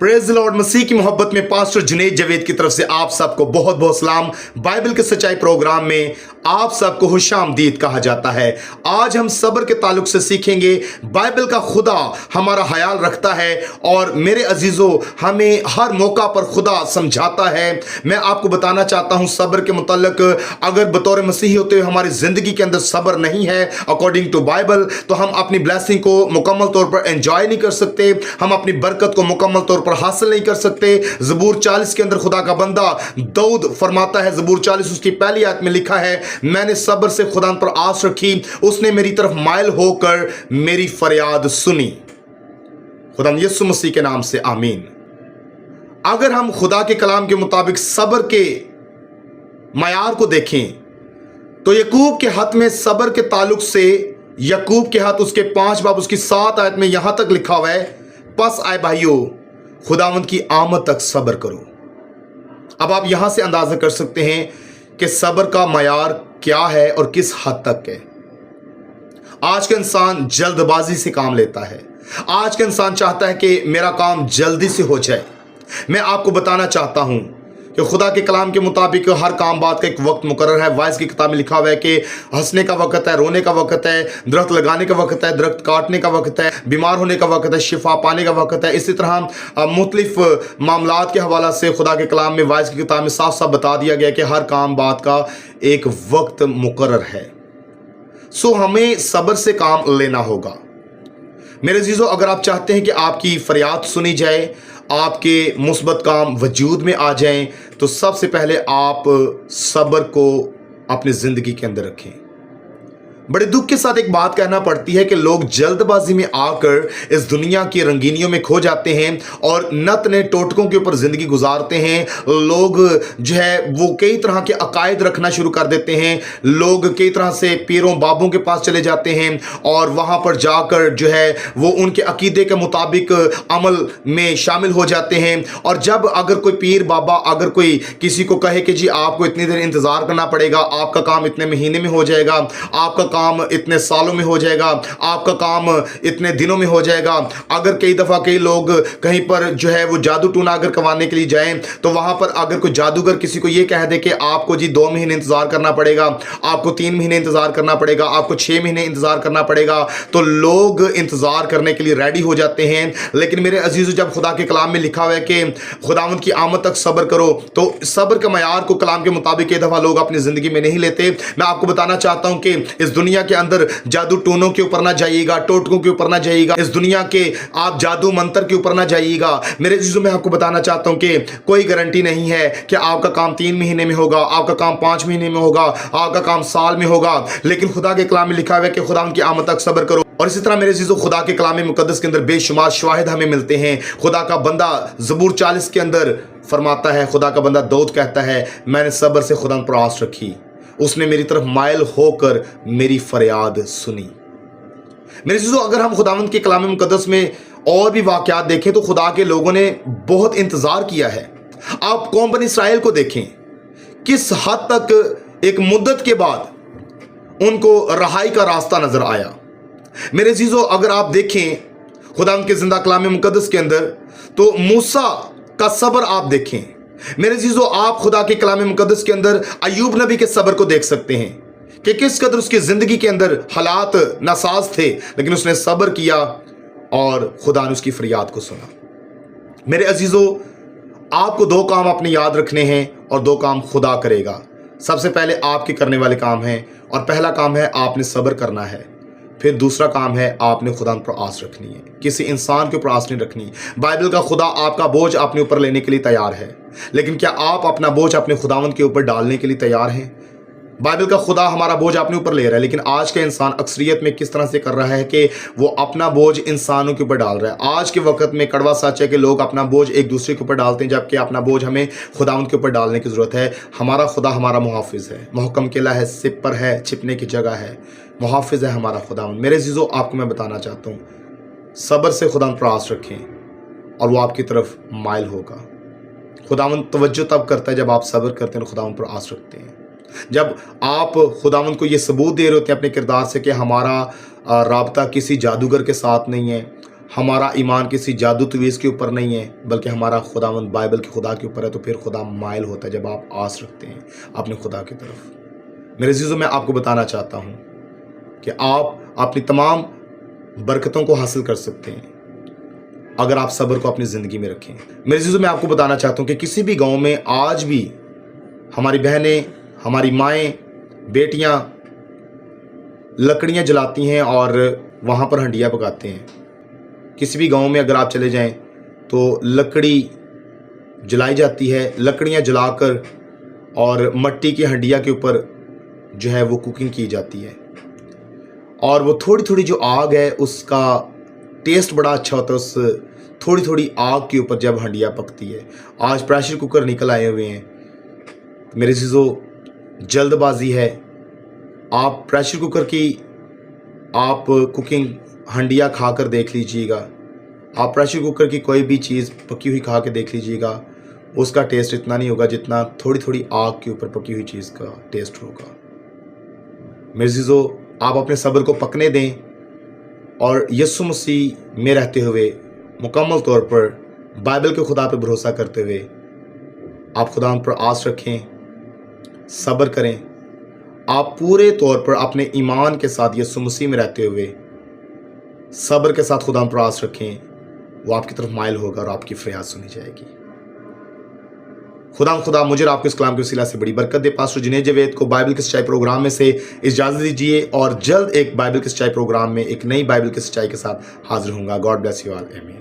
Praise the Lord. मसीह की मोहब्बत में पास्टर जुनैद जावेद की तरफ से आप सबको बहुत बहुत सलाम। बाइबल के सच्चाई प्रोग्राम में आप सबको खुशामदीद कहा जाता है। आज हम सब्र के ताल्लुक से सीखेंगे। बाइबल का खुदा हमारा ख्याल रखता है और मेरे अजीजों हमें हर मौका पर खुदा समझाता है। मैं आपको बताना चाहता हूं सब्र के मुतल्लिक, अगर बतौर मसीही होते हुए हमारी जिंदगी के अंदर सब्र नहीं है अकॉर्डिंग टू बाइबल, तो हम अपनी ब्लेसिंग को मुकम्मल तौर पर एंजॉय नहीं कर सकते, हम अपनी बरकत को मुकम्मल तौर पर हासिल नहीं कर सकते। ज़बूर 40 के अंदर खुदा का बंदा दाऊद फरमाता है, ज़बूर 40 उसकी पहली आयत में लिखा है, मैंने सब्र से खुदा पर आस रखी, उसने मेरी तरफ माइल होकर मेरी फरियाद सुनी। खुदा यीशु मसीह के नाम से आमीन। अगर हम खुदा के कलाम के मुताबिक सब्र के मयार को देखें तो यकूब के हत में सब्र के ताल्लुक से यकूब के हत उसके 5 बाब उसकी 7 आयत में यहां तक लिखा हुआ है, पस आए भाइयों खुदावंद की आमद तक सब्र करो। अब आप यहां से अंदाजा कर सकते हैं कि सब्र का मयार क्या है और किस हद तक है। आज का इंसान जल्दबाजी से काम लेता है। आज का इंसान चाहता है कि मेरा काम जल्दी से हो जाए। मैं आपको बताना चाहता हूं कि खुदा के कलाम के मुताबिक हर काम बात का एक वक्त मुकर्रर है। वाइस की किताब में लिखा हुआ है कि हंसने का वक्त है, रोने का वक्त है, दरख्त लगाने का वक्त है, दरख्त काटने का वक्त है, बीमार होने का वक्त है, शिफा पाने का वक्त है। इसी तरह मुख्तलिफ मामलात के हवाला से खुदा के कलाम में वाइस की किताब में साफ साफ बता दिया गया कि हर काम बात का एक वक्त मुकर्रर है। सो हमें सब्र से काम लेना होगा। मेरे अजीजों, अगर आप चाहते हैं कि आपकी फरियाद सुनी जाए, आपके मुस्बत काम वजूद में आ जाएं, तो सबसे पहले आप सब्र को अपनी ज़िंदगी के अंदर रखें। बड़े दुख के साथ एक बात कहना पड़ती है कि लोग जल्दबाजी में आकर इस दुनिया की रंगीनियों में खो जाते हैं और नत नए टोटकों के ऊपर ज़िंदगी गुजारते हैं। लोग जो है वो कई तरह के अकायद रखना शुरू कर देते हैं। लोग कई तरह से पीरों बाबों के पास चले जाते हैं और वहाँ पर जाकर जो है वो उनके अकीदे के मुताबिक अमल में शामिल हो जाते हैं। और जब अगर कोई पीर बाबा अगर कोई किसी को कहे कि जी आपको इतनी देर इंतज़ार करना पड़ेगा, आपका काम इतने महीने में हो जाएगा, आपका काम इतने सालों में हो जाएगा, आपका काम इतने दिनों में हो जाएगा। अगर कई दफ़ा कई लोग कहीं पर जो है वो जादू टूना अगर करवाने के लिए जाएं, तो वहाँ पर अगर कोई जादूगर किसी को ये कह दे कि आपको जी 2 महीने इंतज़ार करना पड़ेगा, आपको 3 महीने इंतज़ार करना पड़ेगा, आपको 6 महीने इंतज़ार करना पड़ेगा, तो लोग इंतज़ार करने के लिए रेडी हो जाते हैं। लेकिन मेरे अजीज़ों, जब खुदा के कलाम में लिखा हुआ है कि खुदावंद की आमद तक सब्र करो, तो सब्र के मयार को कलाम के मुताबिक कई दफ़ा लोग अपनी ज़िंदगी में नहीं लेते। मैं आपको बताना चाहता हूँ कि इस दुनिया के अंदर जादू टोनों के ऊपर ना जाइएगा, टोटकों के ऊपर ना जाइएगा, इस दुनिया के आप जादू मंत्र के ऊपर ना जाइएगा। मेरे अजीजों, मैं आपको बताना चाहता हूं कि कोई गारंटी नहीं है कि आपका काम 3 महीने में होगा, आपका काम 5 महीने में होगा, आपका काम साल में होगा। लेकिन खुदा के कलाम में लिखा हुआ है कि खुदा उनकी आमद तक सब्र करो। और इसी तरह मेरे अजीजों, खुदा के कलाम मुकद्दस के अंदर बेशुमार शवाहिद हमें मिलते हैं। खुदा का बंदा ज़बूर 40 के अंदर फरमाता है, खुदा का बंदा दाऊद कहता है, मैंने सब्र से खुदा पर आस रखी, उसने मेरी तरफ माइल होकर मेरी फरियाद सुनी। मेरे अजीजों, अगर हम खुदावंद के कलाम मुकद्दस में और भी वाक़यात देखें तो खुदा के लोगों ने बहुत इंतज़ार किया है। आप कौम बनी इसराइल को देखें, किस हद तक एक मुद्दत के बाद उनको रहाई का रास्ता नजर आया। मेरे अजीजों, अगर आप देखें खुदावंद के जिंदा कलाम मुकद्दस के अंदर, तो मूसा का सब्र आप देखें। मेरे अजीजों, आप खुदा के कलाम मुकद्दस के अंदर अय्यूब नबी के सब्र को देख सकते हैं कि किस कदर उसकी ज़िंदगी के अंदर हालात नासाज थे, लेकिन उसने सब्र किया और खुदा ने उसकी फरियाद को सुना। मेरे अजीजों, आपको 2 काम अपने याद रखने हैं और 2 काम खुदा करेगा। सबसे पहले आपके करने वाले काम हैं, और पहला काम है आपने सब्र करना है। फिर दूसरा काम है आपने खुदा पर आस रखनी है, किसी इंसान के ऊपर आस नहीं रखनी। बाइबल का खुदा आपका बोझ अपने ऊपर लेने के लिए तैयार है, लेकिन क्या आप अपना बोझ अपने खुदावंद के ऊपर डालने के लिए तैयार हैं? बाइबल का खुदा हमारा बोझ अपने ऊपर ले रहा है, लेकिन आज का इंसान अक्सरियत में किस तरह से कर रहा है कि वो अपना बोझ इंसानों के ऊपर डाल रहा है। आज के वक्त में कड़वा सच है कि लोग अपना बोझ एक दूसरे के ऊपर डालते हैं, जबकि अपना बोझ हमें खुदावंद के ऊपर डालने की ज़रूरत है। हमारा खुदा हमारा मुहाफिज है, मुहक्कम किला है, सिप पर है, छिपने की जगह है, मुहाफिज है हमारा खुदावंद। मेरे अजीजों, आपको मैं बताना चाहता हूँ, सब्र से खुदावंद पर आस रखें और वो आपकी तरफ माइल होगा। खुदावंद तवज्जो तब करता है जब आप सब्र करते हैं और खुदावंद पर आस रखते हैं। जब आप खुदावंद को ये सबूत दे रहे होते हैं अपने किरदार से कि हमारा राबता किसी जादूगर के साथ नहीं है, हमारा ईमान किसी जादू तवीज़ के ऊपर नहीं है, बल्कि हमारा खुदावंद बाइबल के खुदा के ऊपर है, तो फिर खुदा माइल होता है जब आप आस रखते हैं अपने खुदा की तरफ। मेरे अज़ीज़ों, मैं आपको बताना चाहता हूँ कि आप अपनी तमाम बरकतों को हासिल कर सकते हैं अगर आप सब्र को अपनी ज़िंदगी में रखें। मेरे अज़ीज़ों, मैं आपको बताना चाहता हूँ कि किसी भी गांव में आज भी हमारी बहनें, हमारी माएँ, बेटियाँ लकड़ियाँ जलाती हैं और वहाँ पर हंडिया पकाते हैं। किसी भी गांव में अगर आप चले जाएं तो लकड़ी जलाई जाती है, लकड़ियाँ जलाकर और मट्टी की हंडिया के ऊपर जो है वो कुकिंग की जाती है, और वो थोड़ी थोड़ी जो आग है उसका टेस्ट बड़ा अच्छा होता है उस थोड़ी थोड़ी आग के ऊपर जब हंडिया पकती है। आज प्रेशर कुकर निकल आए हुए हैं। मेरे चीज़ों, जल्दबाजी है। आप प्रेशर कुकर की आप कुकिंग हंडिया खा कर देख लीजिएगा, आप प्रेशर कुकर की कोई भी चीज़ पकी हुई खा के देख लीजिएगा, उसका टेस्ट इतना नहीं होगा जितना थोड़ी थोड़ी आग के ऊपर पकी हुई चीज़ का टेस्ट होगा। मेरे चीज़ों, आप अपने सब्र को पकने दें और यीशु मसीह में रहते हुए मुकम्मल तौर पर बाइबल के खुदा पर भरोसा करते हुए आप खुदा पर आस रखें, सब्र करें। आप पूरे तौर पर अपने ईमान के साथ यीशु मसीह में रहते हुए सब्र के साथ खुदा पर आस रखें, वो आपकी तरफ माइल होगा और आपकी फरियाद सुनी जाएगी। खुदा मुझे और आपको इस कलाम के वसीला से बड़ी बरकत दे। पास्टर जुनैद जावेद को बाइबल की सच्चाई प्रोग्राम में से इजाज़त दीजिए, और जल्द एक बाइबल की सच्चाई प्रोग्राम में एक नई बाइबल की सच्चाई के साथ हाजिर होऊंगा। गॉड ब्लेस यू ऑल, आमीन।